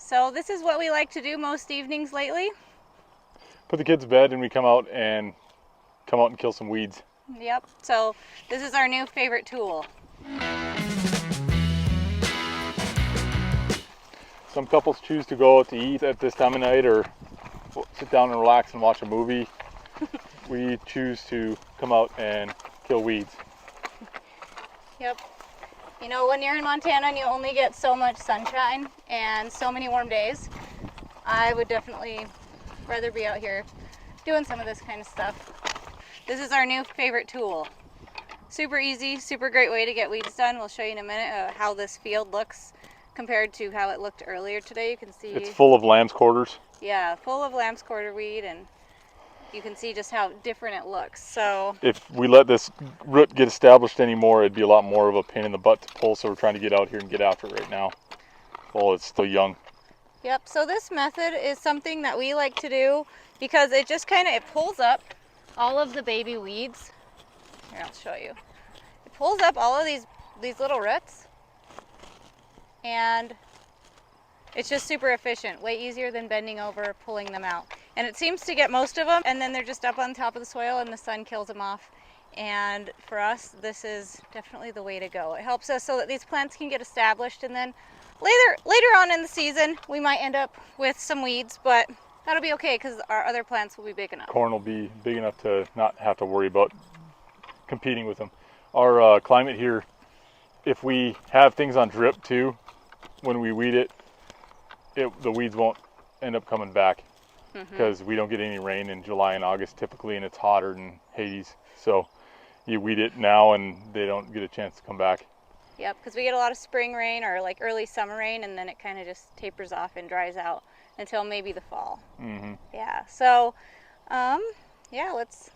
So this is what we like to do most evenings lately. Put the kids to bed and we come out and kill some weeds. Yep, so this is our new favorite tool. Some couples choose to go out to eat at this time of night or sit down and relax and watch a movie. We choose to come out and kill weeds. Yep. You know, when you're in Montana and you only get so much sunshine and so many warm days, I would definitely rather be out here doing some of this kind of stuff. This is our new favorite tool. Super easy, super great way to get weeds done. We'll show you in a minute how this field looks compared to how it looked earlier today. You can see it's full of lamb's quarters. Yeah, full of lamb's quarter weed, and you can see just how different it looks. So if we let this root get established anymore, it'd be a lot more of a pain in the butt to pull, so we're trying to get out here and get after it right now while it's still young. Yep, so this method is something that we like to do because it just it pulls up all of the baby weeds. Here, I'll show you. It pulls up all of these little roots, and it's just super efficient, way easier than bending over, pulling them out. And it seems to get most of them, and then they're just up on top of the soil and the sun kills them off. And for us, this is definitely the way to go. It helps us so that these plants can get established, and then later on in the season, we might end up with some weeds, but that'll be okay because our other plants will be big enough. Corn will be big enough to not have to worry about competing with them. Our climate here, if we have things on drip too, when we weed it, the weeds won't end up coming back because we don't get any rain in July and August typically, and it's hotter than Hades. So you weed it now and they don't get a chance to come back. Yep, because we get a lot of spring rain or like early summer rain, and then it kind of just tapers off and dries out until maybe the fall. Yeah, so yeah, let's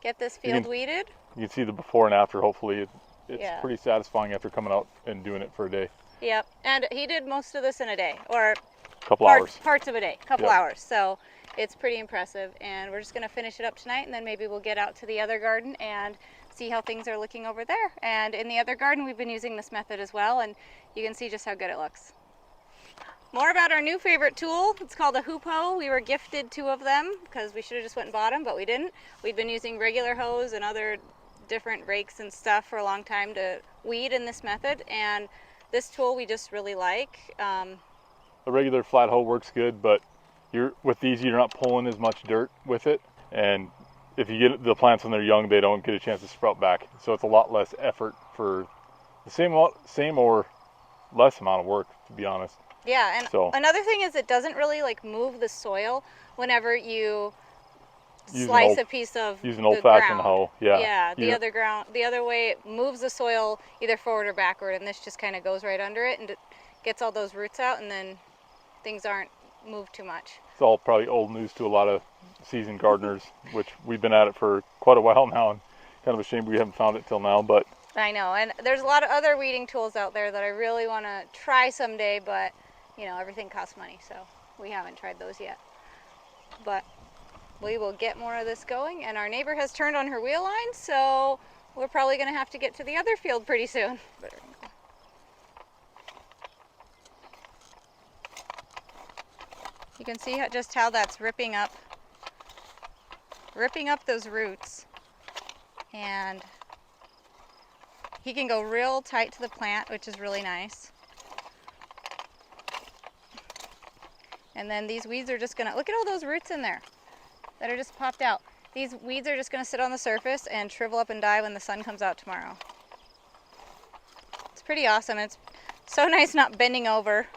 get this field weeded. You can see the before and after. Hopefully it's Yeah. pretty satisfying after coming out and doing it for a day. Yep, and he did most of this in a day, or Couple hours. Parts of a day, couple Yep. hours. So it's pretty impressive, and we're just going to finish it up tonight, and then maybe we'll get out to the other garden and see how things are looking over there. And in the other garden, we've been using this method as well, and you can see just how good it looks. More about our new favorite tool. It's called a hoop hoe. We were gifted 2 of them because we should have just went and bought them, but we didn't. We'd been using regular hoes and other different rakes and stuff for a long time to weed in this method, and this tool we just really like. A regular flat hoe works good, but with these you're not pulling as much dirt with it, and if you get the plants when they're young, they don't get a chance to sprout back. So it's a lot less effort for the same or less amount of work, to be honest. Yeah, and another thing is it doesn't really like move the soil whenever you slice a piece of use an old-fashioned hoe. Yeah, the other way it moves the soil either forward or backward, and this just kind of goes right under it and it gets all those roots out, and then things aren't moved too much. It's all probably old news to a lot of seasoned gardeners, which we've been at it for quite a while now, and kind of a shame we haven't found it till now. But I know, and there's a lot of other weeding tools out there that I really want to try someday, but you know, everything costs money, so we haven't tried those yet. But we will get more of this going, and our neighbor has turned on her wheel line, so we're probably going to have to get to the other field pretty soon. You can see just how that's ripping up those roots, and he can go real tight to the plant, which is really nice. And then these weeds are just gonna, look at all those roots in there that are just popped out. These weeds are just gonna sit on the surface and shrivel up and die when the sun comes out tomorrow. It's pretty awesome. It's so nice not bending over.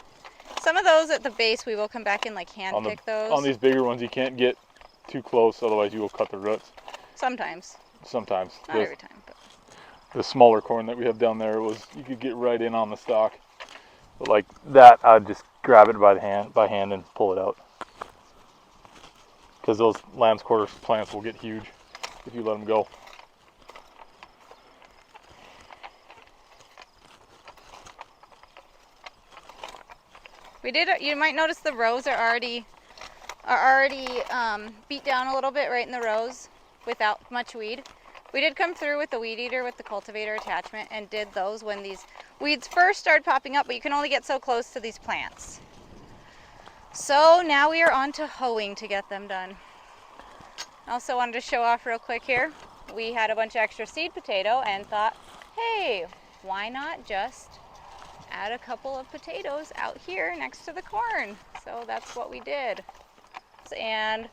Some of those at the base we will come back and like hand pick those. On these bigger ones you can't get too close, otherwise you will cut the roots. Sometimes. Sometimes. Not every time. But. The smaller corn that we have down there you could get right in on the stalk. But like that, I'd just grab it by hand and pull it out. Because those lamb's quarter plants will get huge if you let them go. You might notice the rows are already beat down a little bit right in the rows without much weed. We did come through with the weed eater with the cultivator attachment and did those when these weeds first started popping up, but you can only get so close to these plants. So now we are on to hoeing to get them done. I also wanted to show off real quick here. We had a bunch of extra seed potato and thought, hey, why not just add a couple of potatoes out here next to the corn? So that's what we did. And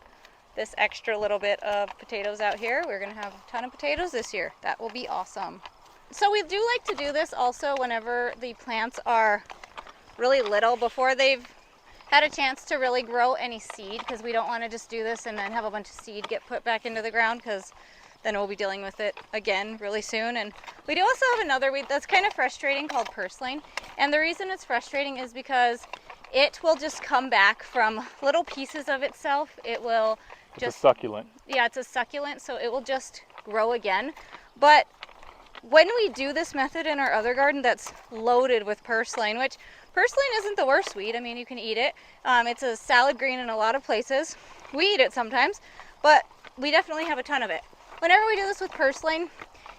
this extra little bit of potatoes out here, we're gonna have a ton of potatoes this year. That will be awesome. So we do like to do this also whenever the plants are really little, before they've had a chance to really grow any seed, because we don't want to just do this and then have a bunch of seed get put back into the ground, because then we'll be dealing with it again really soon. And we do also have another weed that's kind of frustrating called purslane. And the reason it's frustrating is because it will just come back from little pieces of itself. It will It's a succulent. Yeah, it's a succulent, so it will just grow again. But when we do this method in our other garden that's loaded with purslane, which purslane isn't the worst weed. I mean, you can eat it. It's a salad green in a lot of places. We eat it sometimes, but we definitely have a ton of it. Whenever we do this with purslane,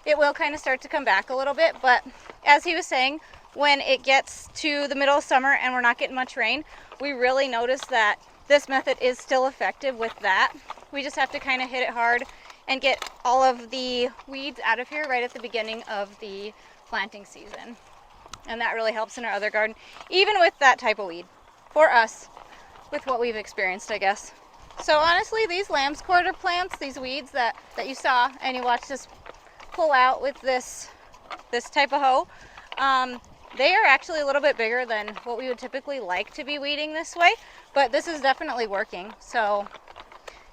it will kind of start to come back a little bit, but as he was saying, when it gets to the middle of summer and we're not getting much rain, we really notice that this method is still effective with that. We just have to kind of hit it hard and get all of the weeds out of here right at the beginning of the planting season. And that really helps in our other garden, even with that type of weed, for us, with what we've experienced, I guess. So honestly, these lamb's quarter plants, these weeds that you saw and you watched us pull out with this type of hoe, they are actually a little bit bigger than what we would typically like to be weeding this way, but this is definitely working. So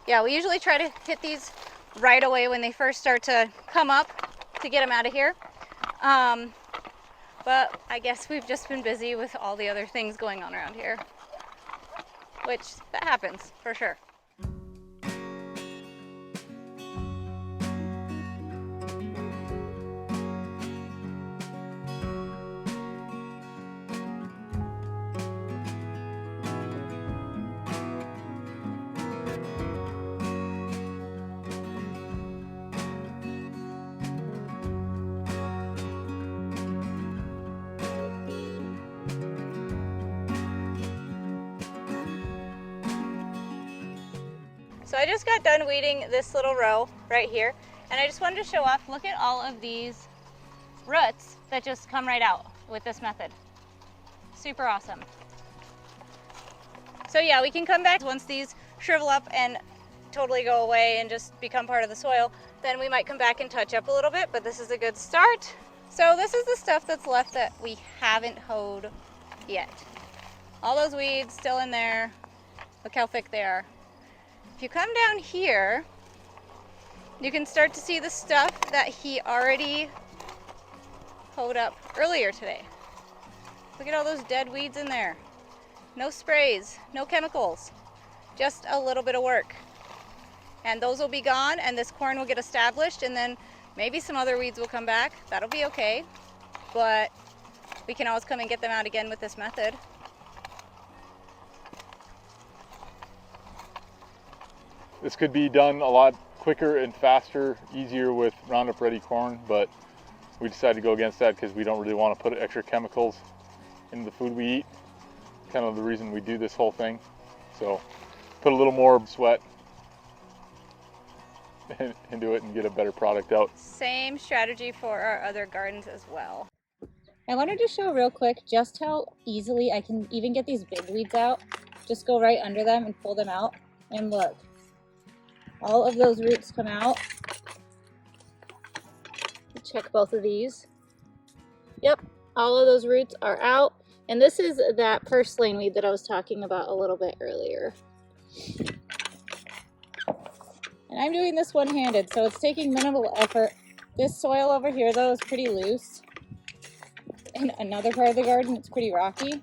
yeah, we usually try to hit these right away when they first start to come up to get them out of here. But I guess we've just been busy with all the other things going on around here, which that happens for sure. So I just got done weeding this little row right here, and I just wanted to show off, look at all of these roots that just come right out with this method. Super awesome. So yeah, we can come back once these shrivel up and totally go away and just become part of the soil, then we might come back and touch up a little bit, but this is a good start. So this is the stuff that's left that we haven't hoed yet. All those weeds still in there. Look how thick they are. If you come down here, you can start to see the stuff that he already hoed up earlier today. Look at all those dead weeds in there. No sprays, no chemicals, just a little bit of work. And those will be gone, and this corn will get established, and then maybe some other weeds will come back. That'll be okay, but we can always come and get them out again with this method. This could be done a lot quicker and faster, easier with Roundup Ready corn, but we decided to go against that because we don't really want to put extra chemicals into the food we eat. Kind of the reason we do this whole thing. So put a little more sweat into it and get a better product out. Same strategy for our other gardens as well. I wanted to show real quick just how easily I can even get these big weeds out. Just go right under them and pull them out, and look. All of those roots come out. Check both of these. Yep, all of those roots are out. And this is that purslane weed that I was talking about a little bit earlier. And I'm doing this one-handed, so it's taking minimal effort. This soil over here, though, is pretty loose. In another part of the garden, it's pretty rocky.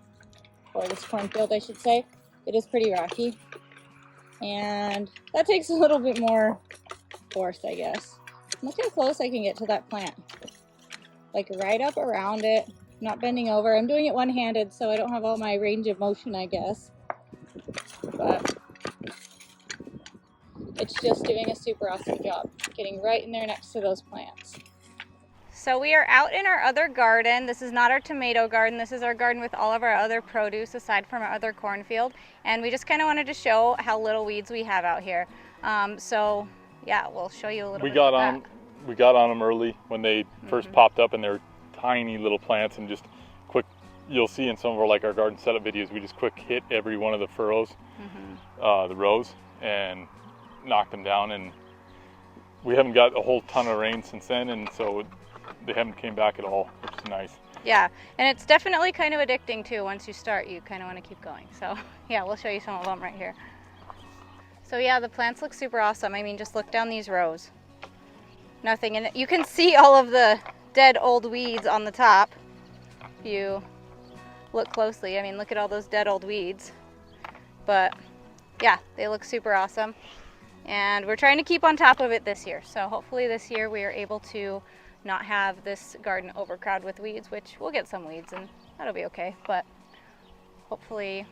Or this cornfield, I should say. It is pretty rocky. And that takes a little bit more force, I guess. Look how close I can get to that plant. Like right up around it, not bending over. I'm doing it one-handed, so I don't have all my range of motion, I guess. But it's just doing a super awesome job, getting right in there next to those plants. So we are out in our other garden. This is not our tomato garden. This is our garden with all of our other produce aside from our other cornfield. And we just kind of wanted to show how little weeds we have out here. So yeah, we'll show you a little bit about that. We got on them early when they first popped up, and they're tiny little plants, and just quick, you'll see in some of our garden setup videos, we just quick hit every one of the furrows, the rows, and knocked them down. And we haven't got a whole ton of rain since then, and so they haven't came back at all, which is nice. Yeah, and it's definitely kind of addicting too. Once you start, you kind of want to keep going. So yeah, we'll show you some of them right here. So yeah, the plants look super awesome. I mean, just look down these rows. Nothing in it. You can see all of the dead old weeds on the top if you look closely. I mean, look at all those dead old weeds. But yeah, they look super awesome. And we're trying to keep on top of it this year. So hopefully this year we are able to not have this garden overcrowded with weeds, which we'll get some weeds and that'll be okay. But hopefully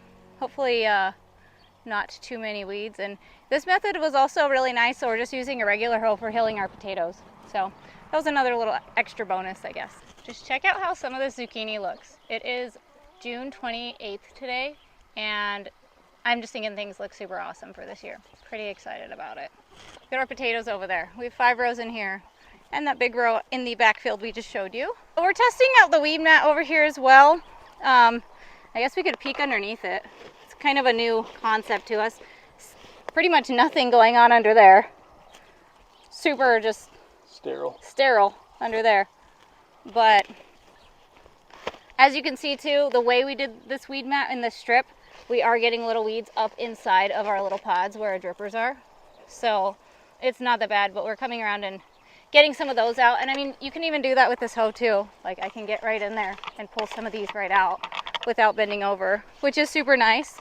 not too many weeds. And this method was also really nice, so we're just using a regular hoe for hilling our potatoes. So that was another little extra bonus, I guess. Just check out how some of this zucchini looks. It is June 28th today, and I'm just thinking things look super awesome for this year. Pretty excited about it. Look at our potatoes over there. We have 5 rows in here, and that big row in the backfield we just showed you. We're testing out the weed mat over here as well. I guess we could peek underneath it. Kind of a new concept to us. Pretty much nothing going on under there. Super just sterile under there. But as you can see too, the way we did this weed mat in this strip, we are getting little weeds up inside of our little pods where our drippers are. So it's not that bad, but we're coming around and getting some of those out. And I mean, you can even do that with this hoe too. Like I can get right in there and pull some of these right out without bending over, which is super nice.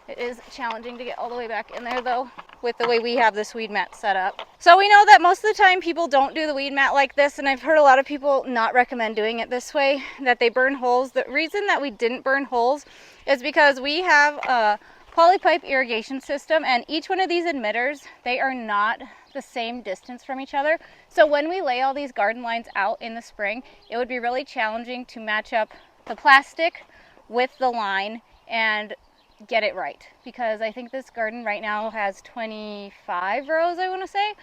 It is challenging to get all the way back in there though, with the way we have this weed mat set up. So we know that most of the time people don't do the weed mat like this, and I've heard a lot of people not recommend doing it this way, that they burn holes. The reason that we didn't burn holes is because we have a polypipe irrigation system, and each one of these emitters, they are not the same distance from each other. So when we lay all these garden lines out in the spring, it would be really challenging to match up the plastic with the line and get it right, because I think this garden right now has 25 rows, I want to say.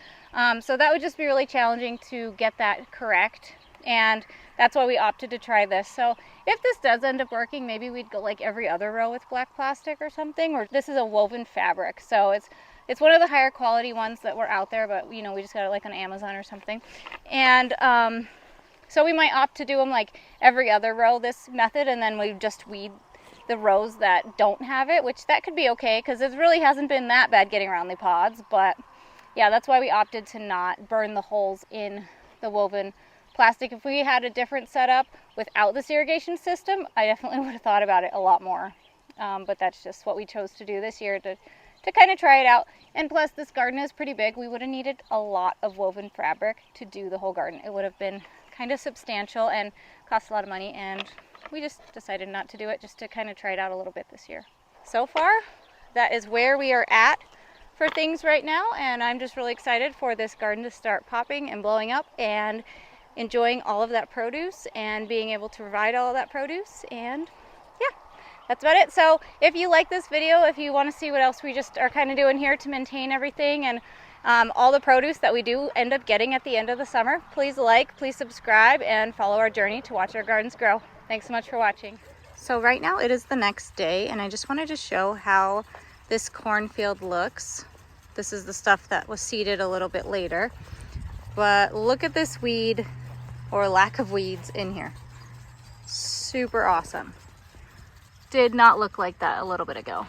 So that would just be really challenging to get that correct, and that's why we opted to try this. So if this does end up working, maybe we'd go like every other row with black plastic or something. Or this is a woven fabric, so it's one of the higher quality ones that were out there, but you know, we just got it like on Amazon or something. And so we might opt to do them like every other row, this method, and then we just weed the rows that don't have it, which that could be okay because it really hasn't been that bad getting around the pods. But yeah, that's why we opted to not burn the holes in the woven plastic. If we had a different setup without this irrigation system, I definitely would have thought about it a lot more. But that's just what we chose to do this year to kind of try it out. And plus this garden is pretty big. We would have needed a lot of woven fabric to do the whole garden. It would have been kind of substantial and cost a lot of money, and we just decided not to do it, just to kind of try it out a little bit this year. So far, that is where we are at for things right now, and I'm just really excited for this garden to start popping and blowing up and enjoying all of that produce and being able to provide all of that produce. And yeah, that's about it. So if you like this video, if you want to see what else we just are kind of doing here to maintain everything and all the produce that we do end up getting at the end of the summer, please like, please subscribe, and follow our journey to watch our gardens grow. Thanks so much for watching. So right now it is the next day, and I just wanted to show how this cornfield looks. This is the stuff that was seeded a little bit later. But look at this weed, or lack of weeds, in here. Super awesome. Did not look like that a little bit ago.